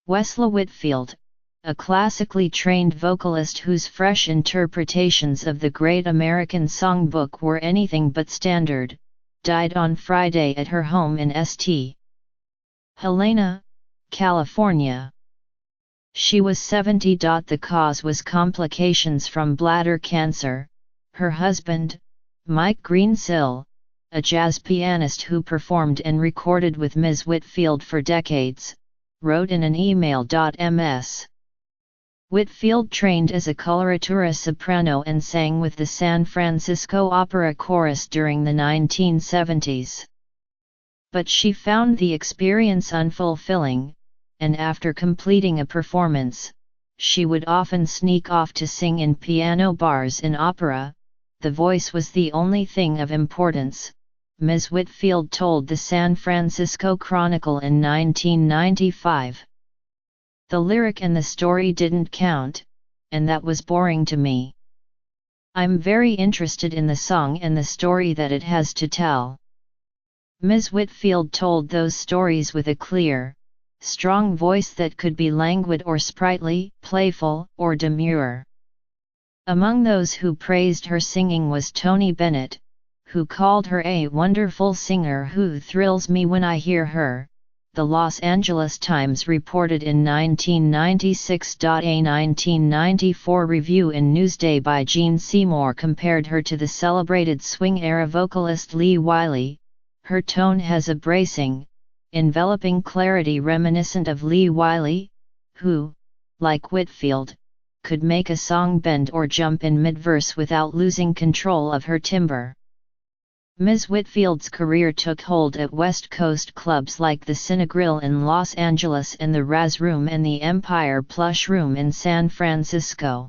Wesla Whitfield, a classically trained vocalist whose fresh interpretations of the Great American Songbook were anything but standard, died on Friday at her home in St. Helena, California. She was 70. The cause was complications from bladder cancer. Her husband, Mike Greensill, a jazz pianist who performed and recorded with Ms. Whitfield for decades, wrote in an email. Ms. Whitfield trained as a coloratura soprano and sang with the San Francisco Opera Chorus during the 1970s. But she found the experience unfulfilling, and after completing a performance, she would often sneak off to sing in piano bars in opera. The voice was the only thing of importance, Ms. Whitfield told the San Francisco Chronicle in 1995. The lyric and the story didn't count, and that was boring to me. I'm very interested in the song and the story that it has to tell. Ms. Whitfield told those stories with a clear, strong voice that could be languid or sprightly, playful or demure. Among those who praised her singing was Tony Bennett, who called her a wonderful singer who thrills me when I hear her, the Los Angeles Times reported in 1996. A 1994 review in Newsday by Gene Seymour compared her to the celebrated swing-era vocalist Lee Wiley. Her tone has a bracing, enveloping clarity reminiscent of Lee Wiley, who, like Whitfield, could make a song bend or jump in mid-verse without losing control of her timbre. Ms. Whitfield's career took hold at West Coast clubs like the Cinegrill in Los Angeles and the Raz Room and the Empire Plush Room in San Francisco.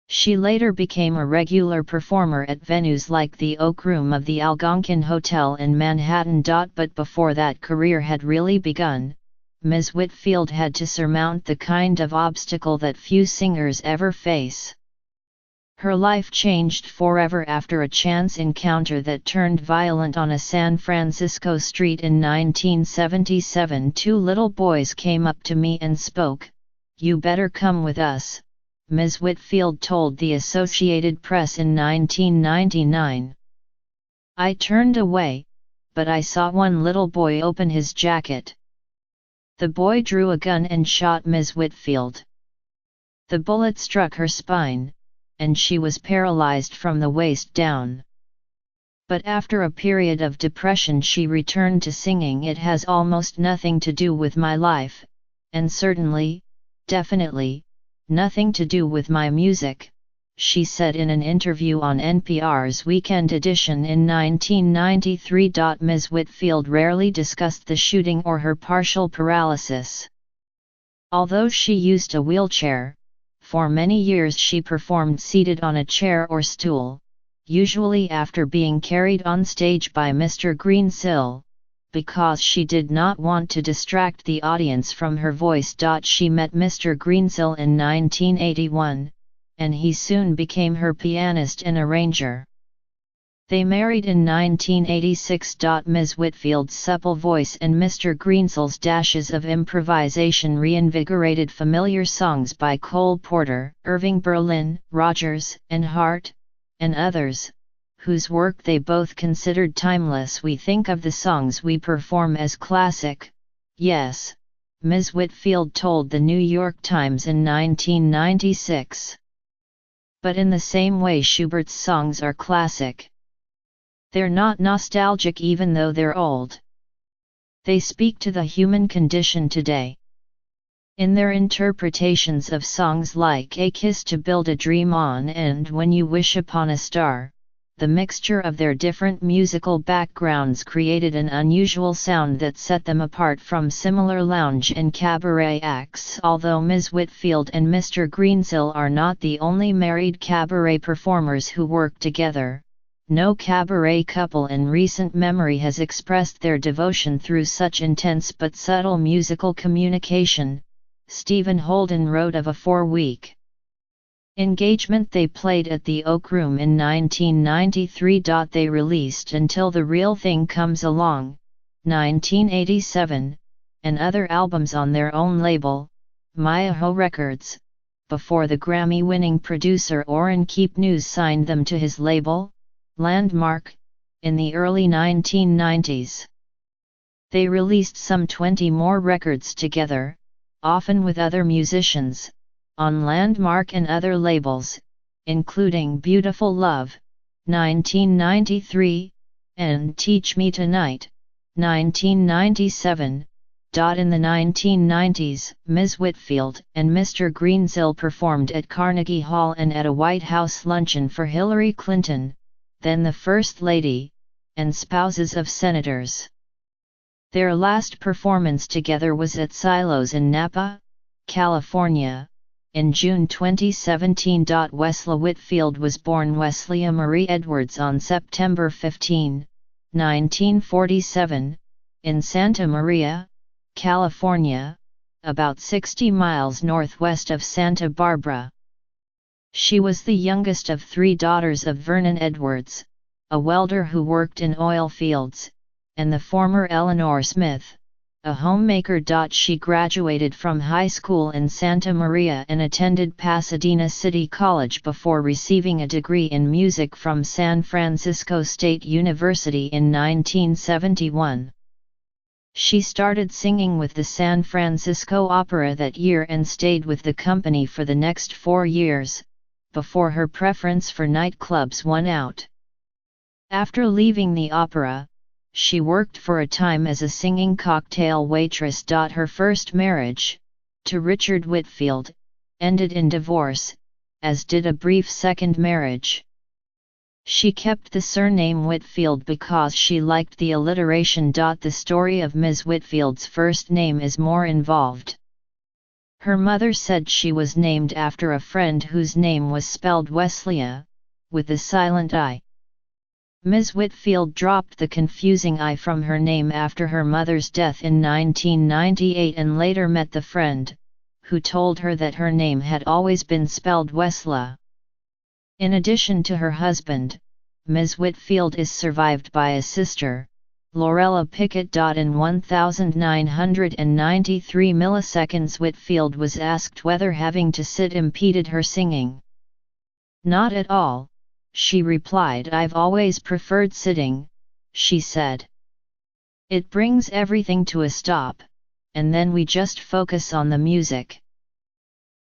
She later became a regular performer at venues like the Oak Room of the Algonquin Hotel in Manhattan. But before that career had really begun, Ms. Whitfield had to surmount the kind of obstacle that few singers ever face. Her life changed forever after a chance encounter that turned violent on a San Francisco street in 1977. Two little boys came up to me and spoke, "You better come with us," Ms. Whitfield told the Associated Press in 1999. "I turned away, but I saw one little boy open his jacket. The boy drew a gun and shot Ms. Whitfield. The bullet struck her spine, and she was paralyzed from the waist down. But after a period of depression she returned to singing. It has almost nothing to do with my life, and certainly, definitely, nothing to do with my music," she said in an interview on NPR's Weekend Edition in 1993. Ms. Whitfield rarely discussed the shooting or her partial paralysis. Although she used a wheelchair, for many years she performed seated on a chair or stool, usually after being carried on stage by Mr. Greensill, because she did not want to distract the audience from her voice. She met Mr. Greensill in 1981, and he soon became her pianist and arranger. They married in 1986. Ms. Whitfield's supple voice and Mr. Greensill's dashes of improvisation reinvigorated familiar songs by Cole Porter, Irving Berlin, Rogers, and Hart, and others, whose work they both considered timeless. "We think of the songs we perform as classic, yes," Ms. Whitfield told the New York Times in 1996. "But in the same way Schubert's songs are classic. They're not nostalgic even though they're old. They speak to the human condition today. In their interpretations of songs like A Kiss to Build a Dream On and When You Wish Upon a Star, the mixture of their different musical backgrounds created an unusual sound that set them apart from similar lounge and cabaret acts." Although Ms. Whitfield and Mr. Greensill are not the only married cabaret performers who work together, no cabaret couple in recent memory has expressed their devotion through such intense but subtle musical communication, Stephen Holden wrote of a 4-week engagement they played at the Oak Room in 1993. They released Until the Real Thing Comes Along, 1987, and other albums on their own label, Maiho Records, before the Grammy-winning producer Orrin Keepnews signed them to his label, Landmark, in the early 1990s. They released some 20 more records together, often with other musicians, on Landmark and other labels, including Beautiful Love, 1993, and Teach Me Tonight, 1997. In the 1990s, Ms. Whitfield and Mr. Greensill performed at Carnegie Hall and at a White House luncheon for Hillary Clinton, then the First Lady, and spouses of senators. Their last performance together was at Silos in Napa, California, in June 2017. Wesla Whitfield was born Weslea Marie Edwards on September 15, 1947, in Santa Maria, California, about 60 miles northwest of Santa Barbara. She was the youngest of 3 daughters of Vernon Edwards, a welder who worked in oil fields, and the former Eleanor Smith, a homemaker. She graduated from high school in Santa Maria and attended Pasadena City College before receiving a degree in music from San Francisco State University in 1971. She started singing with the San Francisco Opera that year and stayed with the company for the next 4 years, before her preference for nightclubs won out. After leaving the opera, she worked for a time as a singing cocktail waitress. Her first marriage, to Richard Whitfield, ended in divorce, as did a brief second marriage. She kept the surname Whitfield because she liked the alliteration. The story of Ms. Whitfield's first name is more involved. Her mother said she was named after a friend whose name was spelled Weslea, with a silent I. Ms. Whitfield dropped the confusing I from her name after her mother's death in 1998 and later met the friend, who told her that her name had always been spelled Wesla. In addition to her husband, Ms. Whitfield is survived by a sister, Lorella Pickett. In 1993 milliseconds, Whitfield was asked whether having to sit impeded her singing. "Not at all," she replied. "I've always preferred sitting," she said. "It brings everything to a stop, and then we just focus on the music."